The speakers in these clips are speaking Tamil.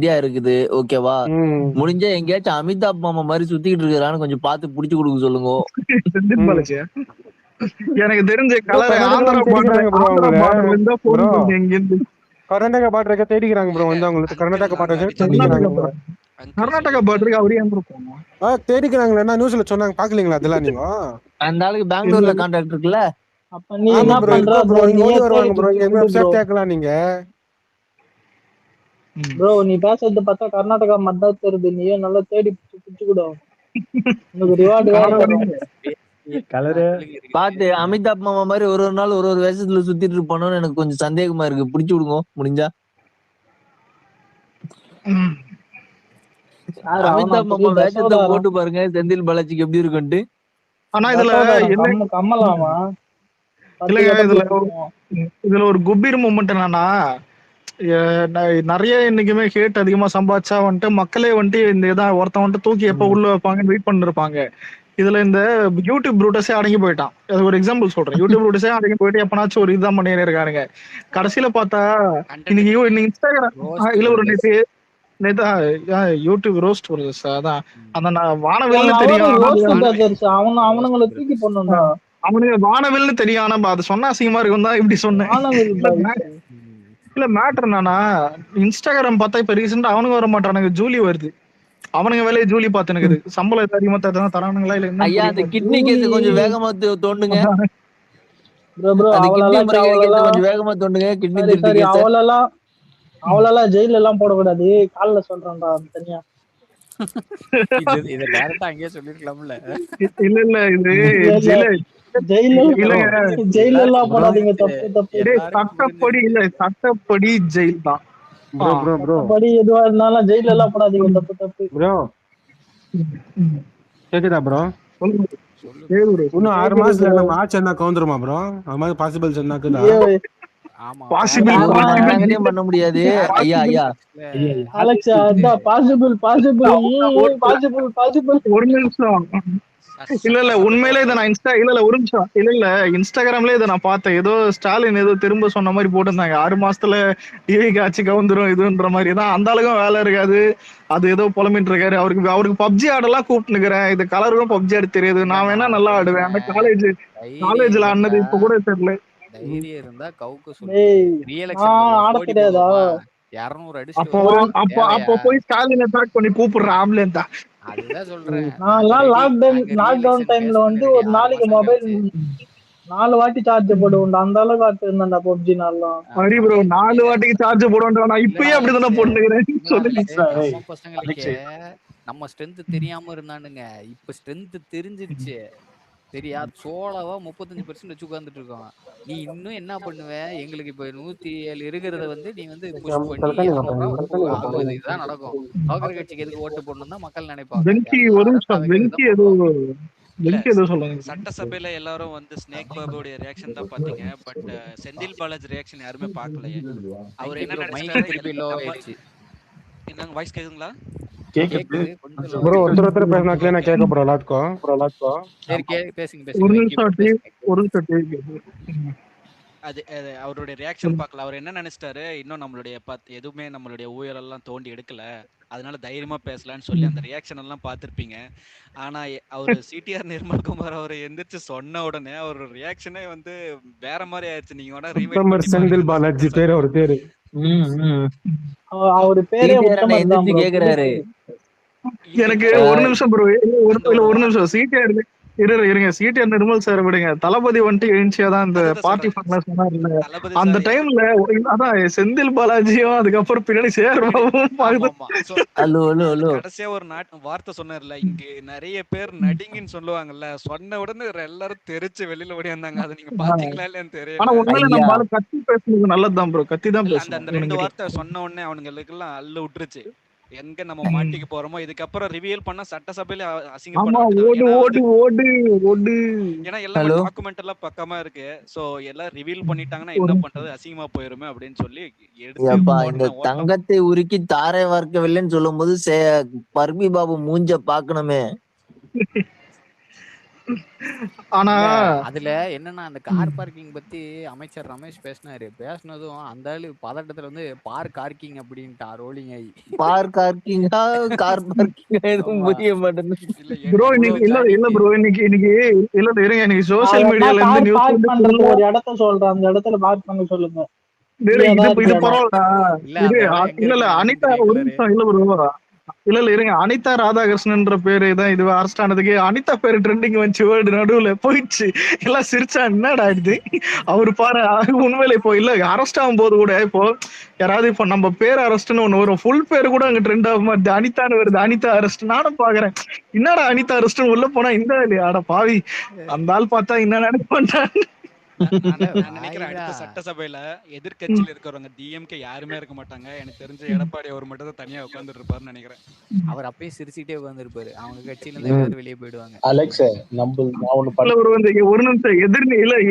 ஒண்டியா இருக்குது. ஓகேவா? ம். முடிஞ்சா எங்கேயாச்சும் அமிதாப் மாமா மாரி சுத்திக்கிட்டு இருக்கிறான்னு கொஞ்சம் பார்த்து புடிச்சு குடுக்க சொல்லுங்க. செந்தில் பாலாஜியா? எனக்கு தெரிஞ்ச ப்ரோ கலர் கர்நாடகால ஆந்திரா தேடிக்கிறாங்க ப்ரோ அவங்கள. இருந்தா ப்ரோ போன் பண்ணுங்க எங்கிருந்து. கர்நாடகா பார்டருக்கு தேடிக்கிறாங்க ப்ரோ. வந்து அவங்களுக்கு கர்நாடகா பார்டருக்கு தேடிக்கிறாங்க. கர்நாடகா பார்டருக்கு அவரே ஏன் ப்ரோ போகணும்? தேடிக்கிறாங்களா நியூஸ்ல சொன்னாங்க, பாக்கலீங்களா அதெல்லாம் நீங்க? அந்த ஆளுக்கு பெங்களூர்ல கான்ட்ராக்ட் இருக்குல்ல. அப்ப நீ ஆமா என்ன ப்ரோ, பண்ற இருக்கோ ப்ரோ. ப்ரோ? இங்க நீயே ஓடி வருவாங்க ப்ரோ. தேடி இங்க விடு ப்ரோ. கேட்கலாம் நீங்க. ப்ரோ நீ பேசுறது பார்த்தா கர்நாடகா மத்தா தெரியுது. நீயே நல்லா தேடி பிடிச்சு கூட உனக்கு ரிவார்டு வேற தரும். கலரு பாத்து அமிதாப் மாமா மாதிரி ஒரு நாள் ஒரு வேஷத்துல சுத்திட்டு இருப்பானோன்னு எனக்கு கொஞ்சம் சந்தேகமா இருக்கு. புடிச்சு விடுங்க முடிஞ்சா. அமிதாப் மாமா வேஷத்தை போட்டு பாருங்க செந்தில் பாலாஜிக்கு எப்படி இருக்குன்ட்டு. ஆனா இதுல கம்மலாமா இல்லங்க, இதுல ஒரு குபீர் மூமெண்ட் என்னன்னா, நிறைய இன்னைக்குமே ஹேட் அதிகமா சம்பாதிச்சா வந்துட்டு மக்களே வந்துட்டு இந்த இதான் ஒருத்தன் வந்துட்டு தூக்கி எப்ப உள்ள வைப்பாங்க வெயிட் பண்ணிருப்பாங்க. இதுல இந்த யூடியூப் ப்ரூட்டஸே அடங்கி போயிட்டான். அது ஒரு எக்ஸாம்பிள் சொல்றேன். யூடியூப் ப்ரூட்டஸே அடங்கி போயிட்டு எப்பனாச்சும் ஒரு இதுதான் பண்ணினே இருக்கானுங்க. கடைசியில பார்த்தா இன்னைக்கு இன்ஸ்டாகிராம் இல்ல ஒரு நேத்து யூடியூப் ரோஸ்ட் வருது சார். அதான் அந்த வானவில்னு தெரியும், அவனுங்களை தூக்கி போடணும்டா. அவனுக்கு வானவில்னு தெரியும். ஆனா அது சொன்னா அசிங்கமா இருக்கும் தான் இப்படி சொன்னேன். இல்ல மேட்டர் என்னன்னா, இன்ஸ்டாகிராம் பார்த்தா இப்ப ரீசெண்டா அவனுங்க வர மாட்டானுங்க, ஜூலி வருது. அவனுங்க வேலையை ஜூலி பாத்துனுக்குது. சம்பளம் அதிகமா தரானுங்களா இல்ல என்ன? ஐயா அந்த கிட்னி கேஸ் கொஞ்சம் வேகமா தோண்டுங்க. அந்த கிட்னி முறைகேடு கேஸ் கொஞ்சம் வேகமா தோண்டுங்க. கிட்னி திருட்டு கேஸ். அவளெல்லாம் ஜெயில எல்லாம் போடக்கூடாது. கால்ல சொல்றேன்டா தனியா. இத டைரக்டா அங்கேயே சொல்லிருக்கலாம்ல. இல்ல இல்ல இது ஜெயில எல்லாம் போடாதீங்க. தப்பு தப்பு. சட்டப்படி இல்ல, சட்டப்படி ஜெயில் தான். சட்டப்படி எதுவா இருந்தாலும் ஜெயில எல்லாம் போடாதீங்க. தப்பு தப்பு. ப்ரோ கேக்குதா ப்ரோ? இன்னும் 6 மாசத்துல நம்ம ஆட்சி என்ன கவுந்துருமா ப்ரோ? அது மாதிரி பாசிபிள் சொன்னாக்குதா? பண்ண முடியாது ஐயா. ஐயா அலெக்ஸ் அதான் பாசிபிள் பாசிபிள் பாசிபிள் பாசிபிள். ஒரு நிமிஷம். இல்ல உண்மையிலே இதை நான் ஒரு நிமிஷம். இல்ல இன்ஸ்டாகிராம்ல இதை நான் பார்த்தேன். ஏதோ ஸ்டாலின் ஏதோ திரும்ப சொன்ன மாதிரி போட்டிருந்தாங்க. 6 மாசத்துல டிவிக்கு ஆட்சி கவுந்துரும் இதுன்ற மாதிரி தான். அந்த அளவுக்கும் வேலை இருக்காது. அது ஏதோ புலம்பிட்டு இருக்காரு. அவருக்கு பப்ஜி ஆடெல்லாம் கூப்பிட்டுக்கிறேன். இது கலருக்கும் பப்ஜி ஆட தெரியாது. நான் வேணா நல்லா ஆடுவேன். அந்த காலேஜ்ல ஆனது இப்ப கூட தெரியல. தைரியம் இருந்தா கவுக்கு சொல்லு. ஆட தெரியாதா? 200 அடிச்சு அப்ப போய் ஸ்டாலின் அட்டாக் பண்ணி கூப்பிடுறேன் ஆம்புலன்ஸ் தான். அதுதான் சொல்றேன். லாக்டவுன் டைம்ல வந்து ஒரு நாளைக்கு மொபைல் 4 வாட்டி சார்ஜ் போடுவோம். அந்த அளவுக்கு ஆட்டு இருந்தா பப்ஜி நாள்லாம். சரி ப்ரோ 4 வாட்டிக்கு சார்ஜ் போடுவேன். நான் இப்பயே அப்படிதானே போட்டுக்கிறேன். நம்ம பசங்களுக்கு நம்ம ஸ்ட்ரென்த் தெரியாம இருந்தானுங்க. இப்ப ஸ்ட்ரென்த் தெரிஞ்சிருச்சு. சரியா? சோளவா 35% வச்சு உட்கார்ந்துட்டு இருக்கோம். நீ இன்னும் என்ன பண்ணுவ? எங்களுக்கு இப்ப 107 இருக்கிறத வந்து நீ வந்து புஷ் பண்ணி இதுதான் நடக்கும். சோகர கட்சிக்கு எதுக்கு ஓட்டு போடணும் தான் மக்கள் நினைப்பாங்க. சட்டசபையில எல்லாரும் வந்து ஸ்னேக் பாபுடைய ரியாக்ஷன் தான் பாத்தீங்க. பட் செந்தில் பாலாஜி ரியாக்ஷன் யாருமே பாக்கலையே. அவர் என்ன நினைச்சாரு? என்னங்க வாய்ஸ் கேக்குதுங்களா? கேக்குது ப்ரோ. ஒருத்தர் பேசினா கிளீனா கேக்க ப்ரோ. லாட்கோ சரி பேசுங்க. ஒரு நிமிஷம். அது அவருடைய ரியாக்ஷன் பார்க்கல. அவர் என்ன நினைச்சிட்டாரு, இன்னும் நம்மளுடைய எதுவுமே நம்மளுடைய ஊழலெல்லாம் தோண்டி எடுக்கல, அதனால தைரியமா பேசலான்னு சொல்லி அந்த ரியாக்ஷன் எல்லாம் பார்த்திருப்பீங்க. ஆனா அவர் சிடிஆர் நிர்மல்குமார் அவர் எந்திரிச்சு சொன்ன உடனே அவர் ரியாக்ஷனே வந்து வேற மாதிரி ஆயிடுச்சு. நீங்க வேணா ரிவைண்ட் செந்தில் பாலாஜி பேரு ஒரு பேரு. அவரு பேரே கேக்குறாரு. எனக்கு ஒரு நிமிஷம் ப்ரோ. ஒரு நிமிஷம். சிடிஆர் இருங்க. சிடிஆர் நிர்மல் சார் விடுங்க. தளபதி வந்துட்டு எழுச்சியாதான் இந்த பார்ட்டி சொன்னாரு. அந்த டைம்ல அதான் செந்தில் பாலாஜியும் அதுக்கப்புறம் பின்னாடி சேர்வாவும் கடைசியா ஒரு வார்த்தை சொன்னார்ல, இங்க நிறைய பேர் நடிங்கன்னு சொல்லுவாங்கல்ல, சொன்ன உடனே எல்லாரும் தெரிச்சு வெளியில ஓடி வந்தாங்க. அதை நீங்க பாத்தீங்களா இல்லன்னு தெரியல. ஆனா உண்மையில நம்ம கத்தி பேசுறது நல்லதுதான் ப்ரோ. கத்தி தான் அந்த 2 வார்த்தை சொன்ன உடனே அவனுங்களுக்கு எல்லாம் அல்ல விட்டுருச்சு. எங்க நம்ம மாட்டிக்கு போறோமோ, இதுக்கப்புறம் ரிவீல் பண்ணா சட்டசபையில ஏன்னா எல்லாம் டாக்குமெண்ட் எல்லாம் பக்கமா இருக்கு. சோ எல்லாம் ரிவீல் பண்ணிட்டாங்கன்னா என்ன பண்றது, அசிங்கமா போயிருமே அப்படின்னு சொல்லி இந்த தங்கத்தை உருக்கி தாரை வார்க்கவில்லைன்னு சொல்லும் போது பர்பி பாபு மூஞ்ச பாக்கணுமே. ஆனா இல்ல அதுல என்னன்னா அந்த கார் பார்க்கிங் பத்தி அமைச்சர் ரமேஷ் பேசினதும் அந்த ஆளு பதட்டத்துல வந்து பார்க்கிங் அப்படின்ட்டான் ரோலிங் ஆகி. கார் பார்க்கிங்கா கார் பார்க்கிங்கா எதுவும் ஆமா. புரிய மாட்டேங்குது. இல்ல ப்ரோ அவ்வளவு இன்னைக்கு இல்ல இல்ல பேனிக்கு. ப்ரோ இன்னைக்கு இல்ல இருங்க, இன்னைக்கு நான் சோசியல் வேணா மீடியால இருந்து கார் நியூஸ் பார்க் வந்து பண்றது ஒரு இடத்த சொல்றேன், அந்த இடத்துல பார்க் பண்ண சொல்லுங்க. இது ஃப்ரீயா தான் இது இருக்கு இடம். பரவாயில்ல. இல்ல இது அந்த இடம் எங்க இல்ல இருக்குன்னு எனக்கு அனிதா தெரியும் ஒரு கலரு. நிமிஷம் இல்ல ப்ரோ. இல்ல இருங்க, அனிதா ராதாகிருஷ்ணன்ற பேரு தான் இது அரெஸ்ட் ஆனதுக்கு அனிதா பேரு ட்ரெண்டிங் வந்துச்சு, வேர்டு நடுவுல போயிடுச்சு. எல்லாம் சிரிச்சா என்னடா இது அவரு பாரு. உண்மையில இப்போ இல்ல அரெஸ்ட் ஆகும் போது கூட இப்போ யாராவது இப்போ நம்ம பேர் அரெஸ்ட்னு ஒண்ணு வரும், ஃபுல் பேரு கூட அங்க ட்ரெண்ட் ஆக மாட்டேது, அனிதான்னு வருது, அனிதா அரெஸ்ட். நானும் பாக்குறேன் என்னடா அனிதா அரெஸ்ட்னு உள்ள போனா இந்த இல்லையா, அட பாவி அந்த ஆள் பார்த்தா என்ன நினைப்பான். நான் நினைக்கிறேன் அடுத்த வாய்தான். சட்டசபையில எதிர்க்கட்சியில இருக்கிறவங்க டிஎம்கே யாருமே இருக்க மாட்டாங்க. எனக்கு தெரிஞ்ச எடப்பாடி அவர் மட்டும் தான் தனியா உட்கார்ந்துட்டு இருப்பாருன்னு நினைக்கிறேன். அவர் அப்பயும் சிரிச்சுட்டே உட்காந்துருப்பாரு. அவங்க கட்சியில இருந்து எல்லாரும் வெளியே போயிடுவாங்க. அலெக்ஸ் நான் ஒண்ணு இல்ல ஒரு வந்து ஒரு நிமிஷம்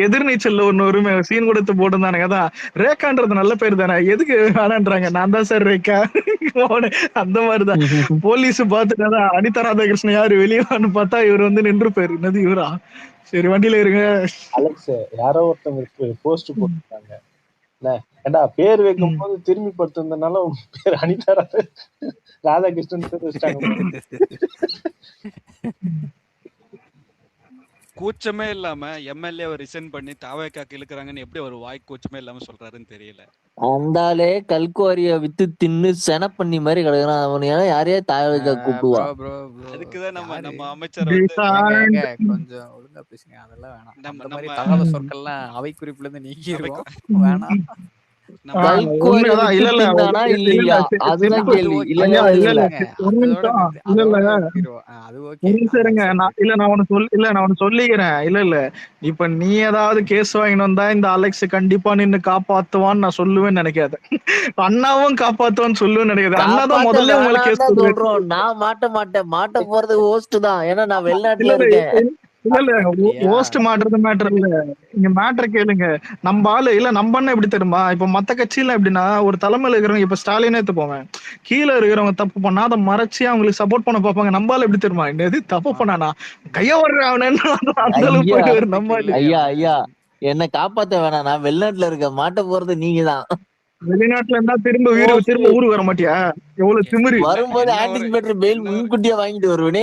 எதிர்நீச்சல்ல ஒண்ணு ஒரு சீன் கொடுத்து போட்டிருந்தானுங்க. அதான் ரேகான்றது நல்ல பேர் தானே, எதுக்கு வேணான்றாங்க, நான் தான் சார் ரேகா அந்த மாதிரிதான் போலீஸ் பாத்துட்டு அனிதா ராதாகிருஷ்ணன் யாரு வெளியவான்னு பார்த்தா இவர் வந்து நின்று பேரு என்னது இவரா, சரி வண்டியில இருங்க. அலெக்ஸ் யாரோ ஒருத்தவங்க போஸ்ட் போட்டிருக்காங்க, ஏண்டா பேர் வைக்கும் போது திரும்பி படுத்திருந்தனால உங்க பேர் அனிதா ராதாகிருஷ்ணன் பேர் வச்சிட்டாங்க. கூச்சமே இல்லாம எம்எல்ஏ ரிசைன் பண்ணி தாவேக்காக்கு இழுக்கிறாங்கன்னு எப்படி ஒரு வாய் கூச்சமே இல்லாம சொல்றாருன்னு தெரியல. அந்தாலே கல்குவாரிய வித்து தின்னு சென பண்ணி மாதிரி கிடக்குறான். அவன் யாரையா தாயக்கா கூப்பிடுவா? அதுக்குதான் நம்ம அமைச்சர் கொஞ்சம் ஒழுங்கா பேசுங்க, அதெல்லாம் வேணாம். அந்த மாதிரி தகாத சொற்கள்லாம் அவை குறிப்புல இருந்து நீக்கிடுவோம், வேணாம். இல்லையா அதுதான் கேள்வி. நான் சொல்லிக்கிறேன். இல்ல இப்ப நீ ஏதாவது கேஸ் வாங்கிட்டு வந்தா இந்த அலெக்ஸ் கண்டிப்பா நின்னு காப்பாத்துவான்னு நான் சொல்லுவேன்னு நினைக்காத. அண்ணாவும் காப்பாத்துவான்னு சொல்லுவேன்னு நினைக்காத. அண்ணா தான் முதல்ல உங்களுக்கு கேஸ் சொல்றோம். நான் மாட்ட போறது ஹோஸ்ட் தான், ஏன்னா நான் வெளிநாட்டுல இருக்கேன். இல்ல போஸ்ட் மாட்டுறது மேட்டர் இல்ல, இங்க மேட்டர் கேளுங்க. நம்ம ஆளு இல்ல நம்ம அண்ணன் எப்படி தெரியுமா, இப்ப மத்த கட்சியில எப்படின்னா ஒரு தலைமையில இருக்கிறவங்க இப்ப ஸ்டாலினே எடுத்துப்போங்க, கீழே இருக்கிறவங்க தப்பு பண்ணா அதை மறைச்சு அவங்களுக்கு சப்போர்ட் பண்ண பார்ப்பாங்க. நம்ம ஆளு எப்படி தெரியுமா, என்னது தப்பு பண்ணானா கைய வர்ற அவனு நம்ம ஐயா என்ன காப்பாத்த வேணாம், நான் வெளிநாட்டுல இருக்க, மாட்ட போறது நீங்க தான். வெளிநாட்டுல இருந்தா திரும்ப ஊருக்கு வர மாட்டியா, எவ்வளவு திமிரு. வரும்போது ஆன்டிசிபேட்டரி பெயில் முன்கூட்டியே வாங்கிட்டு வருவனே.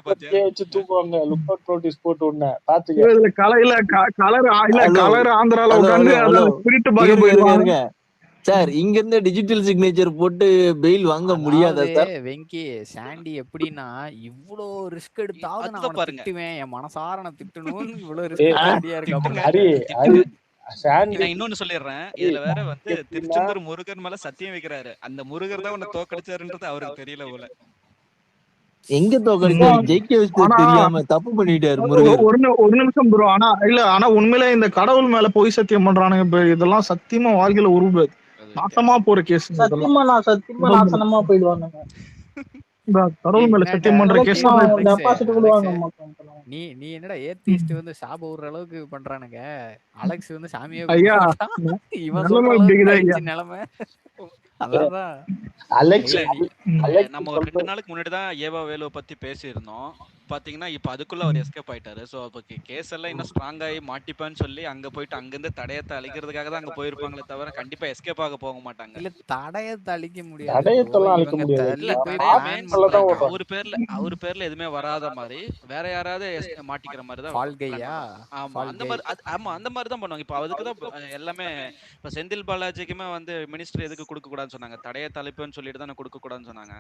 வச்சு தூக்குவாங்க, லுக் அவுட் நோட்டீஸ் போட்டு உடனே பாத்துக்க. கலர் ஆந்திரால உட்கார்ந்து ஸ்பிரிட் பாக்க போயிருவாங்க சார். இங்க இருந்து டிஜிட்டல் சிக்னேச்சர் போட்டு பெயில் வாங்க முடியாதா சார்? வெங்கி சாண்டி எப்படின்னா இவ்வளோ ரிஸ்க் எடுத்தாவது நான் திட்டுவேன், என் மனசார திட்டணும்னு இவ்வளவு ரிஸ்க் ரெடியா இருக்கு. நான் இன்னொன்னு சொல்லிடுறேன், இதுல வேற வந்து திருச்செந்தூர் முருகன் மேல சத்தியம் வைக்கிறாரு. அந்த முருகர் தான் உன்னை தோக்கடிச்சாருன்றது அவருக்கு தெரியல போல. எங்க தோக்கடிச்சாரு, ஜெயிக்க வச்சு தெரியாம தப்பு பண்ணிட்டாரு முருகன். ஒரு நிமிஷம் ப்ரோ. ஆனா உண்மையிலே இந்த கடவுள் மேல பொய் சத்தியம் பண்றானுங்க, இதெல்லாம் சத்தியமா வாழ்க்கையில உருவாது, நாசமா போற கேஸ். சத்தியமா நாசனமா போயிடுவானுங்க. கடவுள் மேல சத்தியம் பண்ற கேஸ் டெபாசிட் கொடுவாங்க. நீ என்னடா ஏத்திஸ்ட் வந்து சாப விடுற அளவுக்கு பண்றானுங்க, அலெக்ஸ் வந்து சாமியே இவன் நிலைமை. நம்ம ஒரு 2 நாளுக்கு முன்னாடி தான் ஏவா வேலுவை பத்தி பேசியிருந்தோம். பாத்தீங்கன்னா இப்ப அதுக்குள்ள அவர் எஸ்கேப் ஆயிட்டாரு. சோ அப்ப கேஸ் எல்லாம் இன்னும் ஸ்ட்ராங் ஆகி மாட்டிப்பான்னு சொல்லி அங்க போயிட்டு அங்கிருந்து தடயத்தை அழிக்கிறதுக்காக தான் அங்க போயிருப்பாங்களே தவிர கண்டிப்பா எஸ்கேப் ஆக போக மாட்டாங்க. இல்ல தடயத்தை அழிக்க முடியாது. அவர் பேர்ல எதுவுமே வராத மாதிரி வேற யாராவது மாட்டிக்கிற மாதிரி தான் வாழ்க்கையா. ஆமா அந்த மாதிரி தான் பண்ணுவாங்க. இப்ப அதுக்குதான் எல்லாமே இப்ப செந்தில் பாலாஜிக்குமே வந்து மினிஸ்டர் எதுக்கு கொடுக்க கூடாதுன்னு சொன்னாங்க, தடைய தலைப்புன்னு சொல்லிட்டு தான் கொடுக்க கூடாதுன்னு சொன்னாங்க.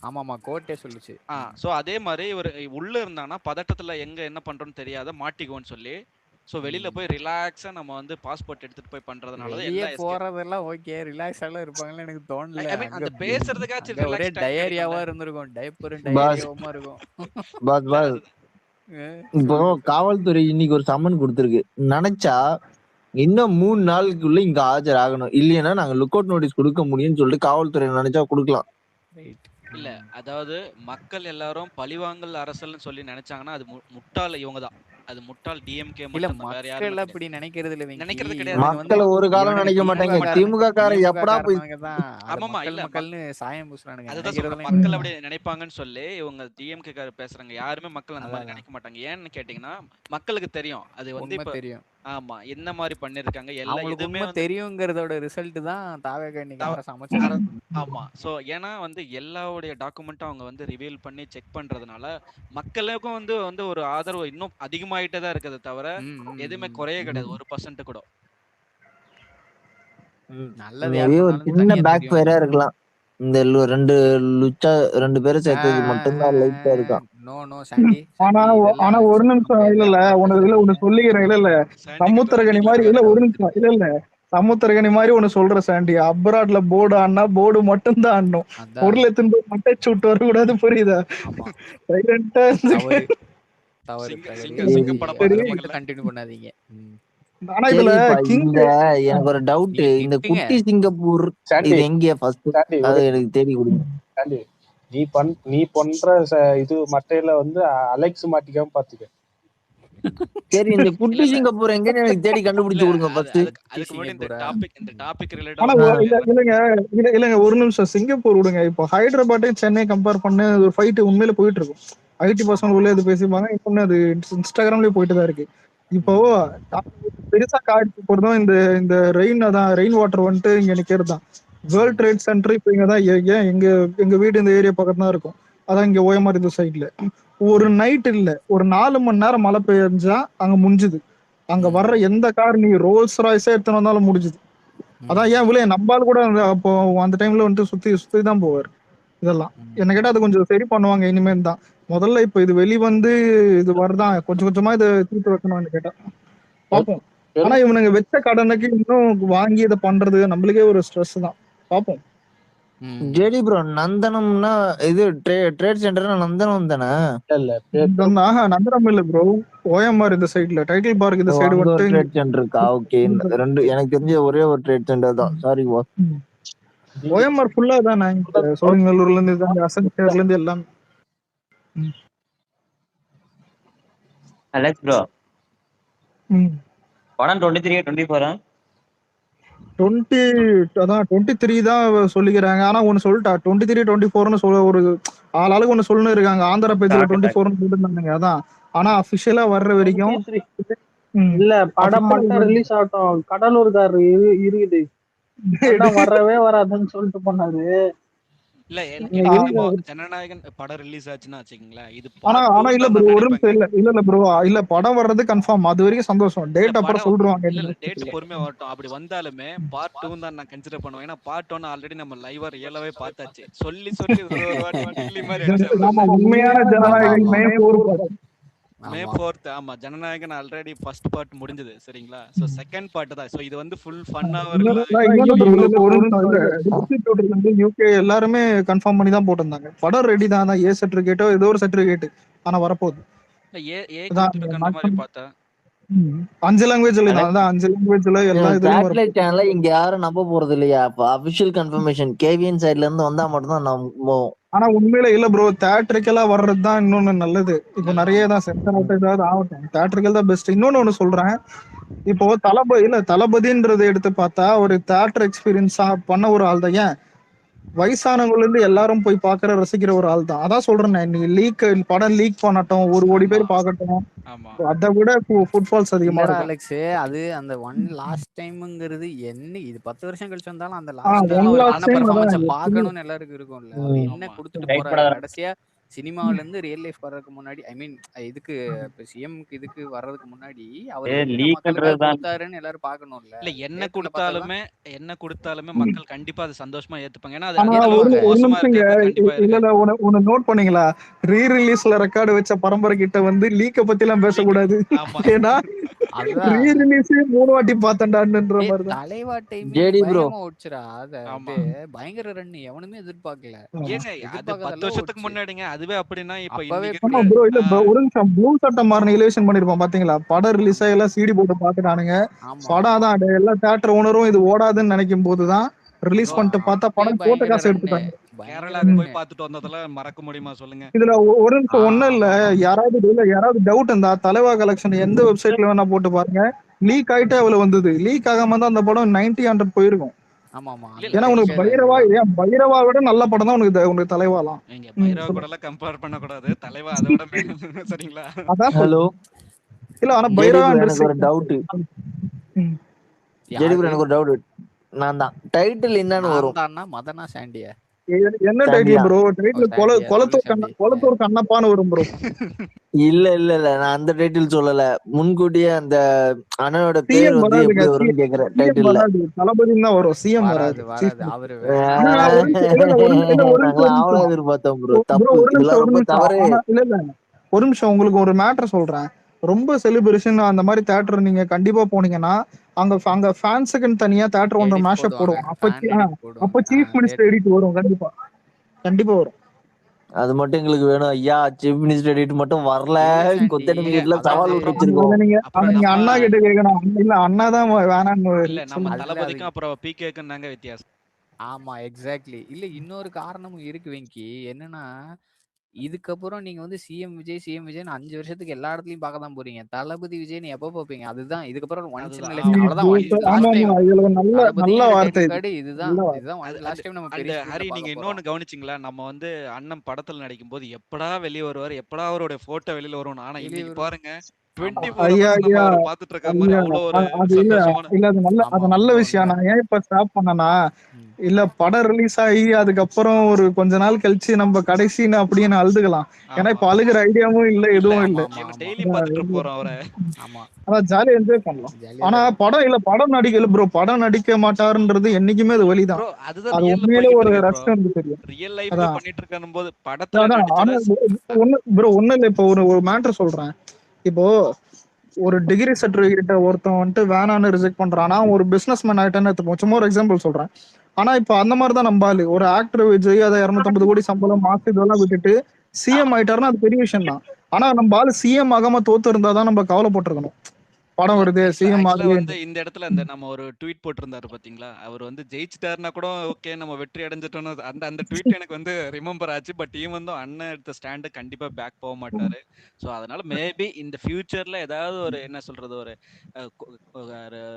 ஆமாமா கோர்ட்டே சொல்லுச்சு. சோ அதே மாதிரி இவர் உள்ள இருந்தானா பதட்டத்துல எங்க என்ன பண்றோம்னு தெரியாத மாட்டிக்குவோன்னு சொல்லி சோ வெளியில போய் ரிலாக்ஸா நம்ம வந்து பாஸ்போர்ட் எடுத்துட்டு போய் பண்றதுனால எல்லாம் போறதெல்லாம் ஓகே ரிலாக்ஸாலாம் இருப்பாங்கன்னு எனக்கு தோணல. அந்த பேசுறதுக்காச்சும் ஒரே டயரியாவா இருந்திருக்கும், டைப்பரும் டயரியாவா இருக்கும். இப்போ காவல்துறை இன்னைக்கு ஒரு சம்மன் கொடுத்திருக்கு, நினைச்சா இன்னும் 3 நாளுக்குள்ள இங்க ஆஜர் ஆகணும், இல்லையா நாங்க லுக் அவுட் நோட்டீஸ் கொடுக்க முடியும்னு சொல்லிட்டு காவல்துறை நினைச்சா கொடுக்கலாம். இல்ல அதாவது மக்கள் எல்லாரும் பழிவாங்கல் அரசல்னு சொல்லி நினைச்சாங்கன்னா அது முட்டாள் இவங்க தான். அது முட்டாள் டிஎம்கே இல்ல மட்டும் தான், வேற யாருமே மக்கள் கிடையாது. அப்படி நினைக்கிறது இல்ல வெங்கி. நினைக்கிறது இவனுங்க கிடையாது. வந்து மக்களை ஒரு காலம் இவனுங்க நினைக்க மாட்டாங்க. திமுக காரன் எப்படா போய் காரணங்க தான் அது ஆமாமா, மக்கள் இல்ல மக்கள்னு சாயம் பூசுறானுங்க. அதுதான் சொல்றேன், நினைக்கிறதுலாம் மக்கள் இல்ல. அப்படி நினைப்பாங்கன்னு சொல்லி இவங்க டிஎம்கே காரர் பேசுறாங்க. யாருமே மக்கள் அந்த மாதிரி அதான் நினைக்க மாட்டாங்க. ஏன்னு கேட்டீங்கன்னா மக்களுக்கு தெரியும் அது வந்து உண்மை இப்ப தெரியும். ஆமா என்ன மாதிரி பண்ணிருக்காங்க எல்லா அவங்களுக்கு எதுவுமே உண்மை வந்து தெரியுங்கிறதோட ரிசல்ட் தான் தாவேக இன்னைக்கு தவ- அரசு அமைச்சர். ஆமா. சோ ஏன்னா வந்து எல்லாவுடைய டாக்குமெண்ட்டும் அவங்க வந்து ரிவீல் பண்ணி செக் பண்றதுனால மக்களுக்கும் வந்து வந்து ஒரு ஆதரவு இன்னும் அதிகமாயிட்டே தான் இருக்குது தவிர எதுவுமே குறைய கிடையாது 1% கூட. நல்லது யார் மேபி ஒரு பண்ணாலும் சின்ன தனியா பேக் தெரியும். ஃபயரா இருக்கலாம். இந்த ரெண்டு பேரும் சேர்த்தது மட்டும்தான் லைட்டா இருக்கான். நோ நோ சாண்டி ஆனா சாண்டி இதெல்லாம் ஆனா ஒரு accept பண்ண நிமிஷம் முடியாது. இல்ல இல்ல அப்பா உனக்கு இல்ல ஒண்ணு பேசுறீங்க. சொல்லிக்கிறேன். இல்ல இல்ல சாண்டிக்கு சமுத்திரகனி பெண்டிங்ல மாதிரி இல்ல இருக்காரு. ஒரு நிமிஷம் இல்ல இல்ல சமுத்திரகனி மாதிரி ஒண்ணு சொல்ற சாண்டி. அப்ராட்ல போர்டு ஆடினா போர்டு மட்டும் தான் ஆடணும். அதான் பொருள் எத்துன்னு போய் மட்டை சுட்டு வரக்கூடாது. புரியுதா? ஆமா சைலண்டா தவறு தவறு தவறு. சிங்க படம் சரி. அதை பார்த்துருக்கீங்களா? மட்டும் கண்டினியூ பண்ணாதீங்க. ஆனா இதுல சரிப்பா, கிங் இந்த எனக்கு ஒரு டவுட். நீங்க இந்த திட்டுங்க. குட்டி சிங்கப்பூர் சாண்டி இது எங்க ஃபர்ஸ்ட்? சாண்டி அது ஒரு எனக்கு தேடி கொடுங்க. சாண்டி நீ பண்ற இது மட்டையில வந்து அலெக்ஸ் மாட்டிக்காம பாத்துக்க. சரி, இந்த குட்டி இல்ல இல்ல சிங்கப்பூர் எங்கன்னு எனக்கு தேடி இல்ல கண்டுபிடிச்சு கொடுங்க அது ஃபர்ஸ்ட். அதுக்கு முன்னாடி இந்த டாபிக் ஆனா ரிலேட்டடா இல்லங்க இல்லங்க ஒரு நிமிஷம் சிங்கப்பூர் விடுங்க. இப்போ ஹைதராபாத்தையும் சென்னை கம்பேர் பண்ண ஒரு ஃபைட் உண்மையில போயிட்டு இருக்கும். ஐடி பசங்க உள்ள இது பேசிப்பாங்க. இப்போ அது இன்ஸ்டாகிராம்லயே போயிட்டு தான் இருக்கு. இப்போ பெருசா காய்ச்சி போறதும் இந்த இந்த ரெயின் வாட்டர் வந்துட்டு இங்க நிக்கிறது தான். வேர்ல்ட் ட்ரேட் சென்டர் இப்போ இங்க தான் ஏன் எங்க எங்க வீடு இந்த ஏரியா பக்கத்துல தான் இருக்கும். அதான் இங்க ஓஎம்ஆர் இந்த சைட்ல ஒரு நைட் இல்ல ஒரு 4 மணி நேரம் மழை பெய்ஞ்சா அங்க முடிஞ்சுது. அங்க வர்ற எந்த கார் நீ ரோல்ஸ் ராய்ஸே எடுத்துட்டு வந்தாலும் முடிஞ்சுது. அதான் ஏன் விளைய நம்பால் கூட அப்போ அந்த டைம்ல வந்துட்டு சுத்தி தான் போவார். இதெல்லாம் என்ன கேட்டா அது கொஞ்சம் சரி பண்ணுவாங்க இனிமே தான். முதல்ல இப்ப இது வெளிவந்து இது வரதான் கொஞ்சம் கொஞ்சமா இதை தீர்த்து வைக்கணும்னு கேட்டா பாப்போம். ஆனா இவனுங்க வெச்ச கடனுக்கு இன்னும் வாங்கி இதை பண்றது நம்மளுக்கே ஒரு ஸ்ட்ரெஸ் தான். பாப்போம். ஜெடி ப்ரோ, நந்தனம்னா இது ட்ரேட் சென்டர்னா நந்தனம் தானே? இல்ல நந்தனம் இல்ல ப்ரோ, ஓஎம்ஆர் இந்த சைடுல டைட்டில் பார்க் இந்த சைடு வந்து ட்ரேட் சென்டர் இருக்கா? ஓகே, ரெண்டு எனக்கு தெரிஞ்ச ஒரே ஒரு ட்ரேட் சென்டர் தான். Sorry boss. ஓஎம்ஆர் ஃபுல்லா தான் சோழிங்கநல்லூர்ல இருந்து அசன்ல இருந்து எல்லாம். அலெக்ஸ் ப்ரோ, படம் 23 24 அதான் 23 தான் சொல்லிக்கிறாங்க. ஆனா ஒண்ணு சொல்லிட்டா 23 24ன்னு சொல்ல ஒரு ஆளாளுக்கு ஒண்ணு சொல்லணும் இருக்காங்க. ஆந்திரா பேஜ்ல 24ன்னு போட்டுருந்தாங்க. அதான் ஆனா அபிஷியலா வர்ற வரைக்கும் இல்ல படம் மட்டும் ரிலீஸ் ஆகட்டும். கடலூர்காரர் இருக்குது வரவே வராதுன்னு சொல்லிட்டு போனாரு. இல்ல எனக்கு ஜனநாயகன் படம் ரிலீஸ் ஆச்சுன்னா வச்சுக்கீங்களேன், இது ஆனா இல்ல ப்ரோ ஒரு நிமிஷம் இல்ல ப்ரோ இல்ல படம் வர்றது கன்ஃபார்ம். அது வரைக்கும் சந்தோஷம். டேட் அப்புறம் சொல்றாங்க. இல்ல டேட் பொறுமையா வரட்டும். அப்படி வந்தாலுமே பார்ட் 2 தான் நான் கன்சிடர் பண்ணுவேன். ஏன்னா பார்ட் 1 ஆல்ரெடி நம்ம லைவா ரியலாவே பார்த்தாச்சு. சொல்லி உண்மையான ஜனநாயகன் மே 4th ஆமா ஜனநாயகன் ஆல்ரெடி ஃபர்ஸ்ட் பார்ட் முடிஞ்சது. சரிங்களா? சோ செகண்ட் பார்ட் தான். சோ இது வந்து ஃபுல் ஃபன்னா யூகே எல்லாருமே கன்ஃபார்ம் பண்ணி தான் போட்டிருந்தாங்க. படம் ரெடி தான். ஏ சர்டிபிகேட்டோ ஏதோ ஒரு சர்டிபிகேட் ஆனா வரப்போகுது. பார்த்தா 5 லாங்குவேஜ்ல தான் 5 லாங்குவேஜ்ல எல்லாம் சேட்டலைட் சேனல்ல இங்க யாரும் நம்ப போறது இல்லையா? அப்ப அபிஷியல் கன்ஃபர்மேஷன் கேவிஎன் சைடுல இருந்து வந்தா மட்டும் தான் நம்புவோம். ஆனா உண்மையில இல்ல ப்ரோ, தியேட்டரிக்கலா வர்றதுதான் இன்னொன்னு நல்லது. இப்போ நிறைய தான் சென்டர் ஏதாவது ஆகட்டும், தியேட்டரிக்கல் தான் பெஸ்ட். இன்னொன்னு ஒண்ணு சொல்றேன், இப்போ தளபதின்றதை எடுத்து பார்த்தா ஒரு தியேட்டர் எக்ஸ்பீரியன்ஸா பண்ண ஒரு ஆள் தான். ஏன் வயசானவங்கல இருந்து எல்லாரும் போய் பாக்குற ரசிக்கிற ஒரு ஆள் தான். அதான் சொல்றேன், நீ படம் லீக் பண்ணட்டும், 1 கோடி பேர் பாக்கட்டும், அதை விட ஃபுட்பால்ஸ் அதிகமா இருக்கும். அலெக்ஸ் அது அந்த ஒன் லாஸ்ட் டைம்ங்கிறது என்ன, இது 10 வருஷம் கழிச்சு வந்தாலும் அந்த லாஸ்ட் பெர்ஃபார்மன்ஸ பார்க்கணும்னு எல்லாருக்கும் இருக்கும்ல. என்ன கொடுத்துட்டு போறாரு கடைசியா சினிமால இருந்து ரியல் லைஃப் வர்றதுக்கு முன்னாடி, ஐ மீன் இதுக்கு சிஎம்க்கு இதுக்கு வர்றதுக்கு முன்னாடி அவர் கொடுத்தாருன்னு எல்லாரும் பார்க்கணும்ல. இல்ல என்ன கொடுத்தாலுமே மக்கள் கண்டிப்பா அது சந்தோஷமா ஏத்துப்பாங்க. ஏன்னா ஒன்னு நோட் பண்ணீங்களா, ரீ ரிலீஸ்ல ரெக்கார்டு வச்ச பரம்பரை கிட்ட வந்து லீக்க பத்தி எல்லாம் பேசக்கூடாது. ஏன்னா ரீ ரிலீஸ் 3 வாட்டி பார்த்தேன்டான்ற மாதிரி தான். தலைவா டைம் பயங்கரமா ஓட்றா. அது பயங்கர ரன் எவனுமே எதிர்பார்க்கல. ஏங்க அது 10 வருஷத்துக்கு முன்னாடிங்க. அதுவே அப்படினா இப்ப ஆமா ப்ரோ, இல்ல ஒரு நிமிஷம் ப்ளூ சட்டை மாறன எலிவேஷன் பண்ணிருப்பான் பாத்தீங்களா? படம் ரிலீஸ் ஆகி எல்லாம் சிடி போட்டு பாத்துட்டானுங்க. படம் தான் எல்லா தியேட்டர் ஓனரும் இது ஓடாதுன்னு நினைக்கும் போதுதான் ரிலீஸ் பண்ணிட்டு பார்த்தா படம் போட்ட காசு எடுத்துட்டாங்க. கேரளாக்கு போய் ம். பார்த்துட்டு வந்ததெல்லாம் மறக்க முடியுமா சொல்லுங்க? இதுல ஒரு நிமிஷம் ஒண்ணும் இல்ல. ஆமா யாராவது டவுட் இருந்தா தலைவா கலெக்ஷன் எந்த வெப்சைட்ல வேணா போட்டு பாருங்க. லீக் ஆயிட்டே அவ்வளவு வந்தது. லீக் ஆகாம தான் அந்த படம் 90 100 போயிருக்கும். ஆமா ஆமா இல்ல அந்த ஏன்னா உனக்கு டைம்ல பைரவா இதுதான் பைரவா விட நல்ல படம் தான் உனக்கு தலைவாலாம். நீங்க பைரவா கூட சொல்லுங்க. எல்லாம் கம்பேர் பண்ணக்கூடாது. தலைவா அதை விட சரிங்களா? அதான் ஹலோ சொல்றேன். இல்ல ஆனா ஜெடி பைரவா ப்ரோ, அண்ட் எனக்கு ஒரு டவுட். ஜெடி ப்ரோ, யாரு எனக்கு ஒரு டவுட். நான் தான் டைட்டில் என்னன்னு நான் வரும்? தான்னா மதனா சாண்டியா என்ன டைட்டில் சாண்டியா? ப்ரோ? ஓ டைட்டில் சாண்டியா சொல்லு சாண்டி கொளத்தூர் கண்ணப்பான்னு வரும் ப்ரோ. இல்ல இல்ல இல்ல, நான் அந்த டைட்டில் சொல்லல. முன்கூட்டியே அந்த அண்ணனோட பேர் சிஎம் வந்து வராதுங்க. எப்படி வரும்னு கேக்குறேன் சிஎம் டைட்டில்ல. வராது. தளபதினு தான் வரும். சிஎம் வராது வராது. சீஃப் வராது மினிஸ்டர். அவரு வேற ஆனா ஒரு நிமிஷம் இல்ல ஒரு நிமிஷம் ஒரு நாங்களாம் ஆவலா நிமிஷம் எதிர்பார்த்தோம் ப்ரோ. ப்ரோ. தப்பு, ஒரு நிமிஷம் இதெல்லாம் ஒரு ரொம்ப நிமிஷம் தவறு. ஆனா இல்ல ஒரு நிமிஷம் உங்களுக்கு ஒரு மேட்டர் சொல்றேன். ரொம்ப செலிப்ரேஷன் அந்த மாதிரி தேட்டர் நீங்க கண்டிப்பா போனீங்கன்னா அங்க ஃபேன்ஸுக்குன்னு தனியா தேட்டர் ஒன்று எடிட் மேஷப் போடுவாங்க போடுவோம். ஃபேன் எடிட் போடுவாங்க அப்ப சீஃப் மினிஸ்டர் தியேட்டர் எடிட் வரும். கண்டிப்பா கண்டிப்பா வரும். அது மட்டும் எங்களுக்கு வேணும் ஐயா. சீஃப் மினிஸ்டர் எடிட் மட்டும் வரல. இல்ல சாண்டி கொத்தடிமை வீட்டுல அதாவது சவால் விட்டு அப்புறம் வச்சிருக்கோம். நீங்க அப்புறம் நீங்க நம்ம அண்ணா கிட்ட கேட்கணும். இல்ல அண்ணா தான் வேணான்னு இல்ல நம்ம சொல்லுங்க. அதுல அது தளபதிக்கும் அப்புறம் பிகேக்கும் தாங்க வித்தியாசம். ஆமா எக்ஸாக்ட்லி இல்ல இன்னொரு காரணமும் இருக்கு வெங்கி என்னன்னா இதுக்கப்புறம் நீங்க வந்து சிஎம் விஜய்னு 5 வருஷத்துக்கு எல்லா இடத்துலயும் பார்க்க தான் போறீங்க. தளபதி விஜய் நீ எப்ப பார்ப்பீங்க? அதுதான் இதுக்கப்புறம் ஒன்ஸ் இன் அதுதான் லைஃப் ஆமா அவ்வளவுதான் ஒன்ஸ் ஆமா லாஸ்ட் டைம். ஆமா இதுல ஒரு நல்ல நல்ல தளபதிங்கிற வார்த்தை டைட்டில் இது. கார்டு இதுதான் நல்ல வார்த்தை. இதுதான் அது ஒன்ஸ் லாஸ்ட் டைம் நம்ம அந்த பெரிய ஹரி ஸ்கிரீன்ல நீங்க பார்க்க இன்னொன்னு போறோம். கவனிச்சிங்களா? நம்ம வந்து அண்ணன் படத்துல நடிக்கும் போது எப்படா வெளியே வருவாரு, எப்படா அவருடைய போட்டோ வெளியில வரும். ஆனா வெளியே இன்னைக்கு வரும் பாருங்க ஆமா 24 ஐயா ஹவர்ஸ் நம்ம ஐயா அவரை பார்த்துட்டு இருக்க மாதிரி ஐயா அவ்வளோ ஒரு அது இல்ல சந்தோஷமான. இல்ல அது ஆமா நல்ல உண்மை விஷயம். உண்மை நான் ஏன் இப்ப ஸ்டாப் பண்ணனா ம். இல்ல படம் ரிலீஸ் ஆகி அதுக்கப்புறம் ஒரு கொஞ்ச நாள் கழிச்சு நம்ம கடைசின்னு அப்படின்னு அழுதுக்கலாம். ஏன்னா ஆமா இப்ப அழுகிற ஐடியாவும் இல்ல இல்ல எதுவும் ஆமா இல்ல. ஆமா ஏன்னா ஆமா டெய்லி பார்த்துட்டு போறோம் அவரை. ஆமா அதான் ஜாலியா என்ஜாய் பண்ணலாம். ஜாலியா ஆனா தான் இருக்கும். படம் நடிக்கல ப்ரோ. படம் நடிக்க மாட்டாருன்றது என்னைக்குமே அது வலிதான். ப்ரோ அதுதான் அது ரியல்ல உண்மையில போய்கிட்டு ஒரு இருக்கு ப்ரோ. ரஷ் வந்து தெரியும். ரியல் லைஃப்ல அதான் பண்ணிட்டு இருக்கணும் போது படத்துல அதான் ஆனா நடிச்சத ஒண்ணு இல்ல. இப்ப ஒரு மேட்டர் சொல்றேன். இப்போ ஒரு டிகிரி சர்டிபிகேட்ட ஒருத்தன் வந்துட்டு வேணான்னு ரிஜெக்ட் பண்றானா ஒரு பிசினஸ் மேன் ஆயிட்டான்னு எடுத்துப்போம். சும்மா ஒரு எக்ஸாம்பிள் சொல்றேன். ஆனா இப்ப அந்த மாதிரி தான் நம்பாலு ஒரு ஆக்டர் விஜய் அதை 250 கோடி சம்பளம் மாசு இதெல்லாம் விட்டுட்டு சிஎம் ஆயிட்டாருன்னா அது பெரிய விஷயம் தான். ஆனா நம்ம ஆளு சிஎம் ஆகாம தோத்து இருந்தாதான் நம்ம கவலைப்பட்டிருக்கணும். படம் இல்ல வருது இப்ப சிஎம் ஆக்சுவலா ஆகுது. வந்து இந்த இடத்துல அந்த நம்ம ஒரு ட்வீட் போட்டிருந்தாரு பாத்தீங்களா? அவர் வந்து ஜெயிச்சிட்டாருன்னா கூட ஓகே நம்ம வெற்றி அடைஞ்சிட்டோம்னு அந்த அந்த ட்வீட் எனக்கு வந்து ரிமெம்பர் ஆச்சு. பட் ஈவன் தான் அண்ணன் எடுத்த ஸ்டாண்டு கண்டிப்பா பேக் போக மாட்டாரு. ஸோ அதனால மேபி இந்த ஃபியூச்சர்ல ஏதாவது ஒரு என்ன சொல்றது ஒரு ஒரு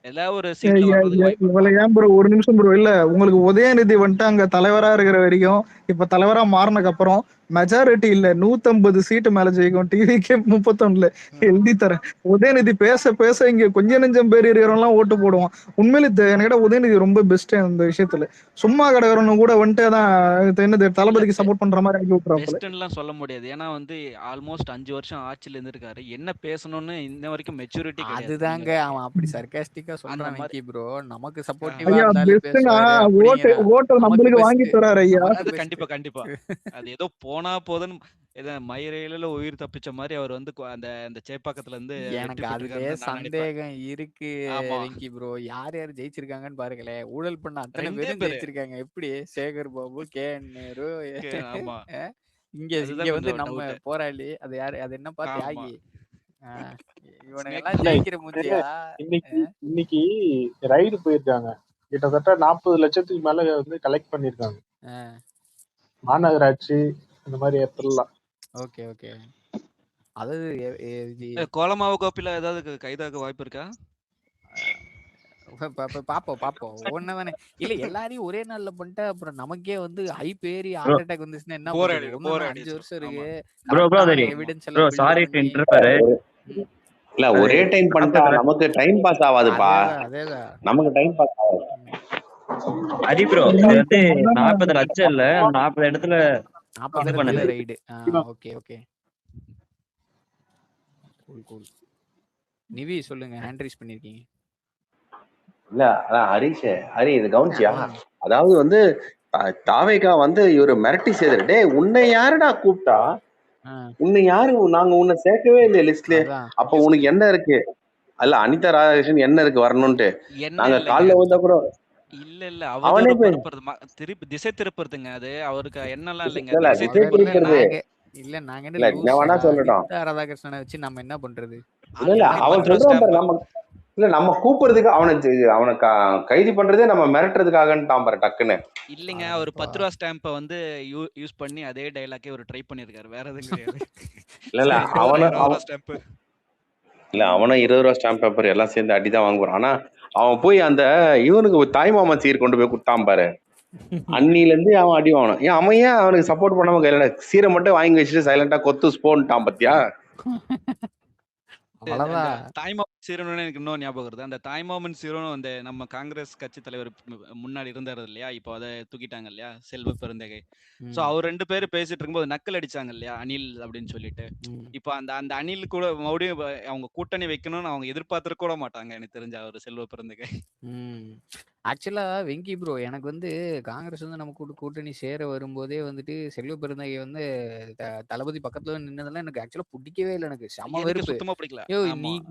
ஏதாவது ஒரு சீட்ல வர்றதுக்கு வாய்ப்பு இவள ஏன் ப்ரோ ஒரு நிமிஷம் ப்ரோ இல்ல உங்களுக்கு உதயநிதி வந்துட்டு அங்க தலைவரா இருக்கிற வரைக்கும் இப்ப தலைவரா மாறினதுக்கு அப்புறம் மெஜாரிட்டி இல்ல 150 சீட்டு மேல ஜெயிக்கும். டிவிக்கே 31 எழுதி தரேன். உதயநிதி பேச பேச இங்க கொஞ்சம் நெஞ்சம் பேர் இருக்கிறவங்க ஓட்டு போடுவான். உண்மையிலே என்கிட்ட உதயநிதி ரொம்ப பெஸ்ட் அந்த விஷயத்துல. சும்மா கிடக்கிறவனு கூட வந்துட்டு தான் என்னது இல்ல தளபதிக்கு சப்போர்ட் பண்ற மாதிரி ஆக்கி விட்டுறாப்புல. பெஸ்ட்லாம் சொல்ல முடியாது. ஏன்னா வந்து ஆல்மோஸ்ட் 5 வருஷம் ஆட்சியில இருந்திருக்காரு. என்ன பேசணும்னு இன்ன வரைக்கும் மெச்சூரிட்டி கிடையாது. அதுதாங்க நீங்க அவன் அப்படி சர்க்காஸ்டிக்கா அந்த சொல்றான் மாதிரி வெங்கி ப்ரோ. நமக்கு சப்போர்ட்டிவா ஐயா இருந்தாலும் பெஸ்ட்னா பேசுவாரு ஓட்டு அப்படிங்கிறான். ஓட்டு நமக்கு நம்மளுக்கு வாங்கி பெஸ்ட் தராரு ஐயா. நமக்கு அது பெஸ்ட். கண்டிப்பா கண்டிப்பா. அது ஏதோ போனா போதுன்னு ஏதோ மயிரையில உயிர் தப்பிச்ச மாதிரி அவர் வந்து அந்த அந்த சேப்பாக்கத்துல இருந்து வெற்றி எனக்கு அதுலயே பெற்றிருக்காருன்னு நான் நினைப்பேன். சந்தேகம் இருக்கு ஆமா வெங்கி ப்ரோ. யார் யார் ஜெயிச்சிருக்காங்கன்னு பாருங்களேன். ஊழல் பண்ண அத்தனை 2 பேரும் பேரு. ஜெயிச்சிருக்காங்க. எப்படி சேகர் பாபு, கே.என். நேரு ஆமா. இங்க இங்க அதுதான் வந்து கொஞ்சம் நம்ம டவுட். போராளி அது யாரு அது என்னப்பா ஆமா. தியாகி. இவனுங்க ஸ்னேக் எல்லாம் இல்ல ஜெயிக்கிற முந்தியா இன்னைக்கு இன்னைக்கு ரைடு போயிருக்காங்க. கிட்டத்தட்ட 40 லட்சத்துக்கு மேல வந்து கலெக்ட் பண்ணிருக்காங்க. மாநகராட்சி இந்த மாதிரி இடத்துலலாம். ஓகே ஓகே அதாவது கோலமாவு கோப்பில ஏதாவது கைதாக வாய்ப்பு இருக்கா? பாப்போம் ஒவ்வொன்னு இல்ல எல்லாரையும் ஒரே நாள்ல பண்ணிட்டா அப்புறம் நமக்கே வந்து ஹைப் ஏறி ஹார்ட் அட்டாக் வந்துச்சுன்னா என்ன போர் பண்றது? அடி போர் 5 அடிச்சிரும். வருஷம் ஆமா. இருக்கு. கரெக்டான எவிடன்ஸ் ப்ரோ எல்லாம் சாரி பில்ட் டு பண்ணி இன்டர்ஃபர். இல்ல ஒரே டைம் பண்ணிட்டா நமக்கு டைம் பாஸ் ஆகாதுப்பா. அதேதான் நமக்கு டைம் பாஸ் ஆகாது. ஹரி ப்ரோ இது வந்து 40 லட்சம் இல்ல 40 இடத்துல 40 இது பண்ணுது. இடத்துல ride. Okay okay cool Nivi சொல்லுங்க. ஹேண்ட் ரைஸ் பண்ணிருக்கீங்க. இல்ல அதான் ஹரி இது கவனிச்சியா? அதாவது வந்து தாவேகா வந்து இவரு மிரட்டி செய்தாரு. டே உன்னை யாருடா கூப்பிட்டா? உன்னை யாரு நாங்க உன்னை சேர்க்கவே இல்லையே லிஸ்ட்ல. அப்ப உனக்கு என்ன இருக்கு? அல்ல அனிதா ராதாகிருஷ்ணன் என்ன இருக்கு வரணும்ட்டு நாங்க காலைல வந்தா கூட இல்ல அவதூறு பரப்புறது திருப்பி திசை திருப்புறதுங்க. அது அவருக்கு என்னெல்லாம் இல்லைங்க. திசை திருப்புறது இல்ல நாங்க என்ன வேணா சொல்லட்டும். அனிதா ராதாகிருஷ்ணனை வச்சு நம்ம என்ன பண்றது? இல்ல அவன் சொல்றான் பாரு. இல்ல நம்ம கூப்பிடுறதுக்கு அவனை கைது பண்றதே நம்ம மிரட்டுறதுக்காகன்னு பாரு டக்குன்னு. இல்லைங்க, ஒரு 10 ரூபா ஸ்டாம்பை வந்து யூஸ் பண்ணி அதே டைலாக்கே ஒரு ட்ரை பண்ணியிருக்காரு, வேற எதுவும் கிடையாது. இல்ல இல்ல சரி, அவனும் 20 ரூபா ஸ்டாம்ப். இல்ல அவனும் 20 ரூபா ஸ்டாம்ப் பேப்பர் எல்லாம் சேர்ந்து அடிதான் வாங்குவான். ஆனா அவன் போய் அந்த இவனுக்கு தாய்மாமன் சீர் கொண்டு போய் கொடுத்தான் பாரு, அன்னில இருந்து அவன் அடி வாங்கணும். அவன் ஏன் அவனுக்கு சப்போர்ட் பண்ணாம கையில சீரை மட்டும் வாங்கி வச்சுட்டு சைலண்டா கொத்து ஸ்போன்ட்டான் பாத்தியா? தாய்மாமன் சீரனுன்னு எனக்கு இன்னும் ஞாபகம் வருது. அந்த தாய்மாமன் சீரனும் அந்த நம்ம காங்கிரஸ் கட்சி தலைவர் முன்னாடி இருந்தாரு இல்லையா, இப்போ அதை தூக்கிட்டாங்க இல்லையா, செல்வ பெருந்தகை. சோ அவர் 2 பேரும் பேசிட்டு இருக்கும்போது நக்கல் அடிச்சாங்க இல்லையா, அனில் அப்படின்னு சொல்லிட்டு. இப்போ அந்த அந்த அனில் கூட மறுபடியும் அவங்க கூட்டணி வைக்கணும்னு அவங்க எதிர்பார்த்துருக்க கூட மாட்டாங்க எனக்கு தெரிஞ்ச அவர் செல்வ பெருந்தகை. ஆக்சுவலா வெங்கி ப்ரோ, எனக்கு வந்து காங்கிரஸ் வந்து நம்ம கூட்டணி சேர வரும்போதே வந்துட்டு செல்வ பெருந்தகை வந்து தளபதி பக்கத்துல நின்னதெல்லாம் எனக்கு ஆக்சுவலா பிடிக்கவே இல்லை. எனக்கு செம வெறுப்பு. சுத்தமா பிடிக்கல.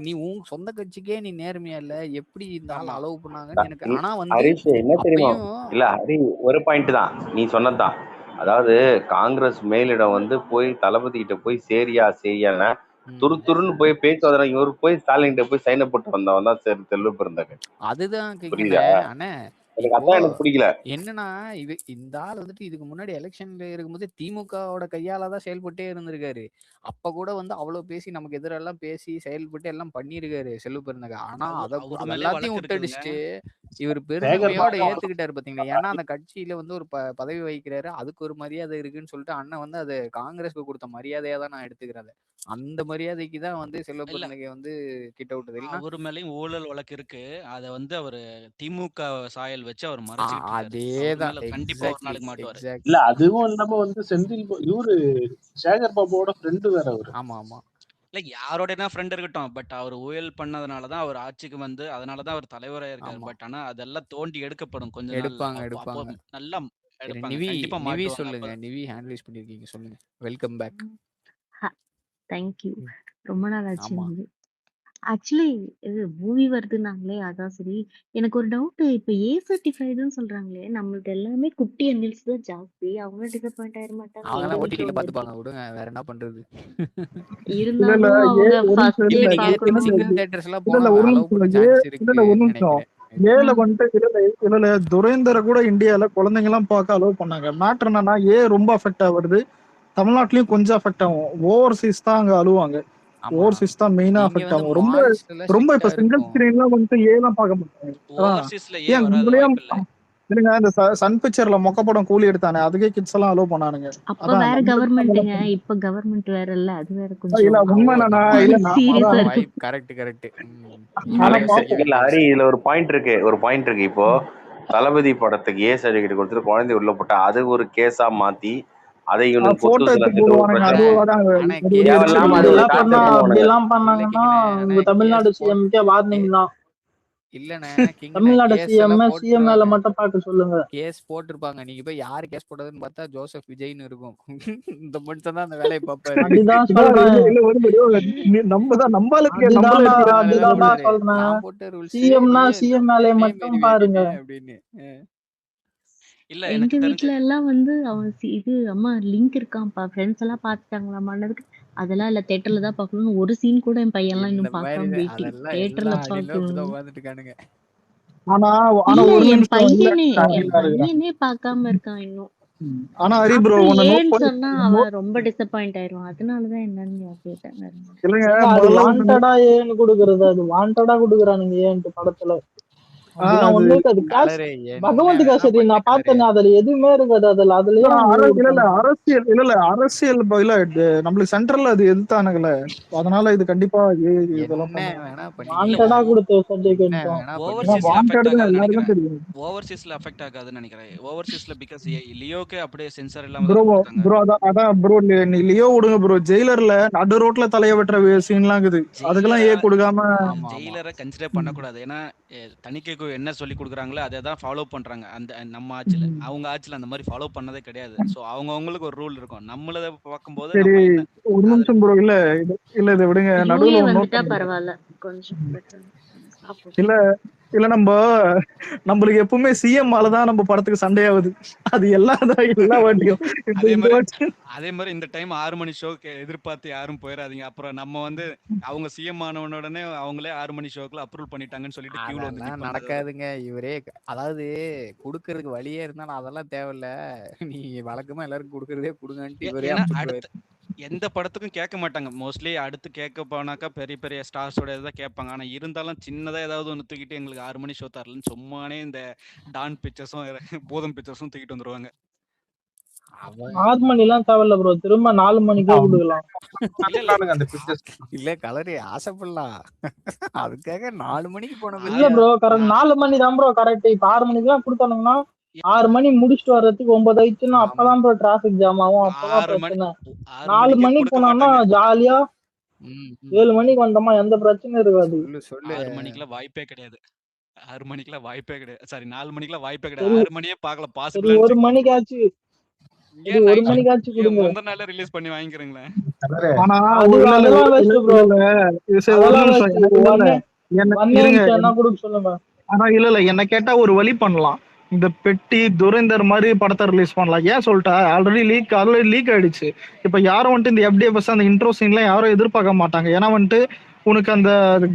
நீ உன் சொந்த கட்சிக்கே நீ நேர்மையா இல்ல, எப்படி இந்த ஆள் அலோவ் பண்ணாங்கன்னு எனக்கு. ஆனா வந்து ஹரிஷ் என்ன தெரியுமா, இல்ல ஹரி ஒரு பாயிண்ட் தான் நீ சொன்னதான். அதாவது காங்கிரஸ் மேலிடம் வந்து போய் தளபதி கிட்ட போய் சரியான துருன்னு போய் பேச்சு இவரு போய் ஸ்டாலின் கிட்ட போய் சைன் போட்டு வந்தவன் தான் செல்வ பெருந்தகை. அதுதான் புரியுதா? அண்ணே எனக்கு பிடிக்கல என்னன்னா, இந்த ஆள் வந்துட்டு இதுக்கு முன்னாடி எலெக்ஷன்ல இருக்கும்போது திமுகவோட கையாலதான் செயல்பட்டே இருந்திருக்காரு. அப்ப கூட வந்து அவ்வளவு பேசி நமக்கு எதிரெல்லாம் பேசி செயல்பட்டு எல்லாம் பண்ணிருக்காரு செல்வ பெருந்தகை. ஆனா எல்லாத்தையும் விட்டடிச்சுட்டு இவர் பெருந்தகையோட ஏத்துக்கிட்டாரு பாத்தீங்களா. ஏன்னா அந்த கட்சியில வந்து ஒரு பதவி வகிக்கிறாரு, அதுக்கு ஒரு மரியாதை இருக்குன்னு சொல்லிட்டு அண்ணன் வந்து அது காங்கிரஸ்க்கு கொடுத்த மரியாதையா தான் நான் எடுத்துக்கிறேன். அந்த மரியாதைக்கு தான் வந்து செல்வ பெருந்தகை வந்து கிட்ட விட்டது. அவர் மேலயும் ஊழல் வழக்கு இருக்கு, அத வந்து அவரு திமுக சாயல் வச்சு அவர் மறைச்சிட்டு அதேதான் கண்டிப்பா ஒரு நாளைக்கு மாட்டுவாரு. இல்ல அதுவும் இல்லாம வந்து செந்தில் இவரு சேகர் பாபுவோட ஃப்ரெண்டு வேற அவரு. ஆமா ஆமா. இல்ல யாரோட ஃப்ரெண்ட் இருக்கட்டும், பட் அவர் ஊழல் பண்ணதுனாலதான் அவர் ஆட்சிக்கு வந்து அதனாலதான் அவர் தலைவரா இருக்காரு. பட் ஆனா அதெல்லாம் தோண்டி எடுக்கப்படும் கொஞ்சம் எடுப்பாங்க. நல்லா நிவி சொல்லுங்க, நிவி ஹேண்ட்லிஸ் பண்ணிருக்கீங்க, சொல்லுங்க. Welcome back. தேங்க்யூ. ரொம்ப நாள் ஆச்சு. ஆக்சுவலி இது மூவி வருதுன்னாங்களே, அதான் சரி. எனக்கு ஒரு டவுட், இப்ப ஏ சர்டிஃபைடுன்னு சொல்றாங்களே, நம்மளுக்கு எல்லாமே குட்டி அனில்ஸ் தான் ஜாஸ்தி. அவங்க டிசப்பாயிண்ட் ஆயிட மாட்டாங்க? அவங்கலாம் ஓடிடில பாத்துப்பாங்க, விடுங்க, வேற என்ன பண்றது. இருந்தாலும் அவங்க ஃபர்ஸ்ட் பார்க்கணும். சிங்கிள் தியேட்டர்ஸ் எல்லாம் போனா அலோவ் பண்ண சான்ஸ் இருக்கு. ஏல வந்துட்டு துரைந்தர கூட இந்தியால குழந்தைங்க எல்லாம் பார்க்க அலோவ் பண்ணாங்க. மேட்டர் என்னன்னா, ரொம்ப அஃபெக்ட் ஆகுது. தமிழ்நாட்டிலயும் கொஞ்சம் அஃபெக்ட் ஆகும். ஓவர்சீஸ் தான் அங்க அழுவாங்க. ஓவர்சீஸ் தான் மெயினா அஃபெக்ட் ஆகும். ரொம்ப இப்ப சிங்கிள் ஸ்கிரீன்லாம் வந்து ஏலாம் பார்க்க மாட்டாங்க. ஏன் உங்களையும் இல்லங்க, இந்த சன் பிக்சர்ல மொக்க படம் கூலி எடுத்தானே, அதுக்கே கிட்ஸ் எல்லாம் அலோவ் பண்ணானுங்க. அப்ப வேற கவர்மெண்ட்ங்க, இப்ப கவர்மெண்ட் வேற இல்ல, அது வேற கொஞ்சம் இல்ல உண்மை நானா இல்ல சீரியஸா இருக்கு. கரெக்ட். இல்ல ஹரி, இதுல ஒரு பாயிண்ட் இருக்கு. இப்போ தளபதி படத்துக்கு ஏ சர்டிபிகேட் கொடுத்துட்டு குழந்தை உள்ள போட்டா அது ஒரு கேஸா மாத்தி அதை தமிழ்நாடு சிஎம்கே வார்னிங் தான். இல்லண்ணே, தமிழ்நாடு சிஎம் மேல மட்டும் பார்க்க சொல்லுங்க. கேஸ் போட்டிருப்பாங்க, நீங்க போய் யாரு கேஸ் போட்டதுன்னு பார்த்தா ஜோசப் விஜய்னு இருக்கும். இந்த மனுஷன் தான் அந்த வேலையை பார்ப்பாரு. அதுதான் சொல்றேன். சிஎம்னா சிஎம் வேலையை மட்டும் பாருங்க அப்படின்னு. எங்க வீட்ல எல்லாம் வந்து அவன் இது அம்மா லிங்க் இருக்கான்ப்பா, ஃப்ரெண்ட்ஸ் எல்லாம் பாத்துட்டாங்களாமான்னதுக்கு அதெல்லாம் இல்ல, தியேட்டர்ல தான் பாக்கணும். ஒரு சீன் கூட என் பையன் எல்லாம் இன்னும் பார்க்காம வெயிட்டிங், தியேட்டர்ல பாக்கணும். ஆனா என் பையனே பார்க்காம இருக்கான் இன்னும். ஆனா ஹரி ப்ரோ ஏன்னு சொன்னா அவன் ரொம்ப டிசப்பாயிண்ட் ஆயிடுவான். அதனாலதான் என்னன்னு கேட்டாங்க. வாண்டடா ஏன்னு குடுக்கறது, அது வாண்டடா குடுக்குறானுங்க ஏன்ட்டு படத்துல. பகவந்த் சரி நான் பார்த்தேன், அதுல எதுவுமே இருக்காது. அரசியல் நம்மளுக்கு சென்ட்ரல்ல அது எதிர்த்தானுங்களே, அதனால இது கண்டிப்பா ஓவர்சீஸ்ல அஃபெக்ட் ஆகாதுன்னு நினைக்கிறேன். ஓவர்சீஸ்ல பிகாஸ் லியோக்கே அப்படியே சென்சார் இல்லாம ப்ரோ அதான் ப்ரோ, நீ லியோ விடுங்க ப்ரோ. ஜெயிலர்ல நடு ரோட்ல தலைய வெட்டுற சீன்லாம் இருக்குது, அதுக்கெல்லாம் ஏ கொடுக்காம ஜெயிலரை கன்சிடர் பண்ணக்கூடாது. ஏன்னா தணிக்கைக்கு என்ன சொல்லி கொடுக்குறாங்களோ அதை தான் ஃபாலோ பண்றாங்க. அந்த நம்ம ஆட்சியில, அவங்க ஆட்சியில அந்த மாதிரி ஃபாலோ பண்ணதே கிடையாது. சோ அவங்களுக்கு ஒரு ரூல் இருக்கும். நம்மளத பார்க்கும்போது சரி ஒரு நிமிஷம் ப்ரோ, இல்ல இதை விடுங்க. நடுவுல வந்துட்டா பரவாயில்ல கொஞ்சம். இல்ல இல்ல நம்மளுக்கு எப்பவுமே சிஎம் தான் நம்ம படத்துக்கு சண்டையாகுது. அது எல்லா வாட்டியும் அதே மாதிரி இந்த டைம் 6 மணி ஷோக்கு எதிர்பார்த்து யாரும் போயிடாதீங்க. அப்புறம் நம்ம வந்து அவங்க சிஎம் ஆனவன உடனே அவங்களே 6 மணி ஷோக்குள்ள அப்ரூவல் பண்ணிட்டாங்கன்னு சொல்லிட்டு கியூல வந்து அதெல்லாம் நடக்காதுங்க. இவரே அதாவது குடுக்கறதுக்கு வழியே இருந்தாலும் அதெல்லாம் தேவையில்ல. நீ வழக்கமா எல்லாருக்கும் குடுக்கறதே குடுங்கன்ட்டு இவரே அடுத்து எந்த படத்துக்கும் கேட்க மாட்டாங்க. மோஸ்ட்லி அடுத்து கேட்க போனாக்கா பெரிய பெரிய ஸ்டார்ஸோட இதை கேட்பாங்க. ஆனா இருந்தாலும் சின்னதா ஏதாவது ஒண்ணு தூக்கிட்டு எங்களுக்கு 6 மணி ஷோ தரலன்னு சும்மானே இந்த டான் பிக்சர்ஸும் பூதம் பிக்சர்ஸும் தூக்கிட்டு வந்துருவாங்க. 6 மணி எல்லாம் தேவையில்ல ப்ரோ, திரும்ப 4 மணிக்கே கொடுக்கலாம். இல்ல கலரி ஆசைப்படலாம், அதுக்காக 4 மணிக்கு போன இல்ல ப்ரோ, கரெக்ட் 4 மணி தான் ப்ரோ கரெக்ட். இப்ப 6 மணிக்கு எல்லாம் கொடுத்தானுங்கன்னா 6 மணி முடிச்சுட்டு வர்றதுக்கு 9 ஆயிடுச்சுன்னா அப்பதான் ப்ரோ டிராபிக் ஜாம் ஆகும், அப்பதான் பிரச்சனை. 4 மணிக்கு போனோம்னா ஜாலியா 7 மணிக்கு வந்தோமா எந்த பிரச்சனையும் இருக்காது. 6 மணிக்கெல்லாம் வாய்ப்பே கிடையாது. 6 மணிக்கெல்லாம் வாய்ப்பே கிடையாது. சாரி 4 மணிக்கெல்லாம் வாய்ப்பே கிடையாது. 6 மணியே பார்க்கல பாசிபிள். 1 மணிக்காச்சு 1 மணிக்காச்சு கொடுங்க. முந்தின நாளே ரிலீஸ் பண்ணி வாங்கிக்கிறீங்களே. ஆனா ஆனா இல்ல என்ன கேட்டா ஒரு வழி பண்ணலாம். இந்த பெட்டி துரைந்தர் மாதிரி படத்தை ரிலீஸ் பண்ணலாம். ஏன் சொல்லிட்டா ஆல்ரெடி லீக் ஆயிடுச்சு. இப்ப யாரும் வந்துட்டு இந்த FDFS அந்த இன்ட்ரோ சீன்லாம் யாரும் எதிர்பார்க்க மாட்டாங்க. ஏன்னா வந்துட்டு உனக்கு அந்த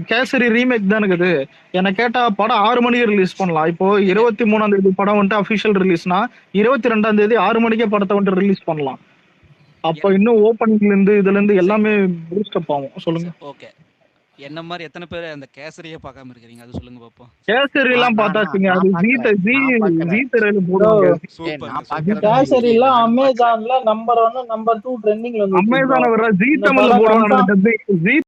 கேசரி ரீமேக் தான் இருக்குது. என்ன கேட்டா படம் 6 மணிக்கு ரிலீஸ் பண்ணலாம். இப்போ 23ஆம் தேதி படம் வந்துட்டு அபிஷியல் ரிலீஸ்னா 22ஆம் தேதி 6 மணிக்கே படத்தை வந்துட்டு ரிலீஸ் பண்ணலாம். அப்ப இன்னும் ஓப்பனிங்ல இருந்து இதுல இருந்து எல்லாமே பூஸ்ட் அப் ஆகும். சொல்லுங்க. ஓகே, என்ன மாதிரி எத்தனை பேர் அந்த கேசரியை பார்க்காம இருக்கீங்க அது சொல்லுங்க பாப்போம். கேசரி எல்லாம் பார்த்தாச்சுங்க, அது ஜீ திரையில போடுவாங்க. கேசரி எல்லாம் அமேசான்ல நம்பர் 1 நம்பர் 2 ட்ரெண்டிங்ல வந்து அமேசான்ல வர ஜீ தமிழ்ல போடுவாங்க.